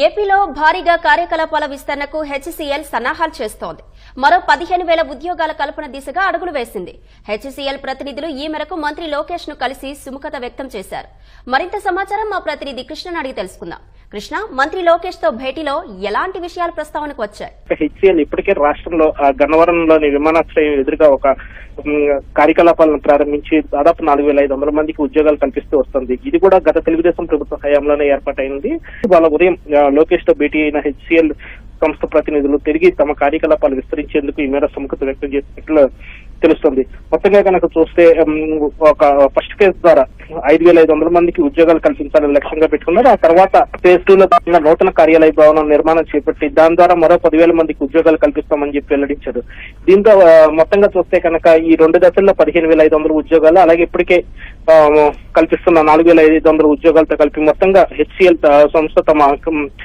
ఏపీలో భారీగా కార్యకలాపాల విస్తరణకు హెచ్సీఎల్ సన్నాహాలు చేస్తోంది. మరో 15,000 ఉద్యోగాల కల్పన దిశగా అడుగులు వేసింది. హెచ్సీఎల్ ప్రతినిధులు ఈ మేరకు మంత్రి లోకేష్ ను కలిసి సుముఖత వ్యక్తం చేశారు. మరింత సమాచారం మా ప్రతినిధి కృష్ణను అడిగి తెలుసుకుందాం. కృష్ణ, మంత్రి లోకేష్ తో భేటీలో ఎలాంటి విషయాలు ప్రస్తావనకు వచ్చాయి? హెచ్సీఎల్ ఇప్పటికే రాష్ట్రంలో గన్నవరంలోని విమానాశ్రయం ఎదురుగా ఒక కార్యకలాపాలను ప్రారంభించి దాదాపు 4,500 మందికి ఉద్యోగాలు కల్పిస్తూ వస్తుంది. ఇది కూడా గత తెలుగుదేశం ప్రభుత్వ హయాంలోనే ఏర్పాటైంది. వాళ్ళ ఉదయం లోకేష్ తో భేటీ అయిన హెచ్సీఎల్ సంస్థ ప్రతినిధులు తిరిగి తమ కార్యకలాపాలు విస్తరించేందుకు ఈ మేర సుముఖత వ్యక్తం చేసినట్లు తెలుస్తుంది. మొత్తంగా కనుక చూస్తే ఒక ఫస్ట్ ఫేజ్ ద్వారా 5,500 మందికి ఉద్యోగాలు కల్పించాలని లక్ష్యంగా పెట్టుకున్నారు. ఆ తర్వాత ఫేజ్ 2 లో నూతన కార్యాలయ భవనం నిర్మాణం చేపట్టి దాని ద్వారా మరో 10,000 మందికి ఉద్యోగాలు కల్పిస్తామని చెప్పి వెల్లడించారు. దీంతో మొత్తంగా చూస్తే కనుక ఈ 2 దశల్లో 15,500 ఉద్యోగాలు, అలాగే ఇప్పటికే కల్పిస్తున్న 4,500 ఉద్యోగాలతో కలిపి మొత్తంగా హెచ్సీఎల్ సంస్థ తమ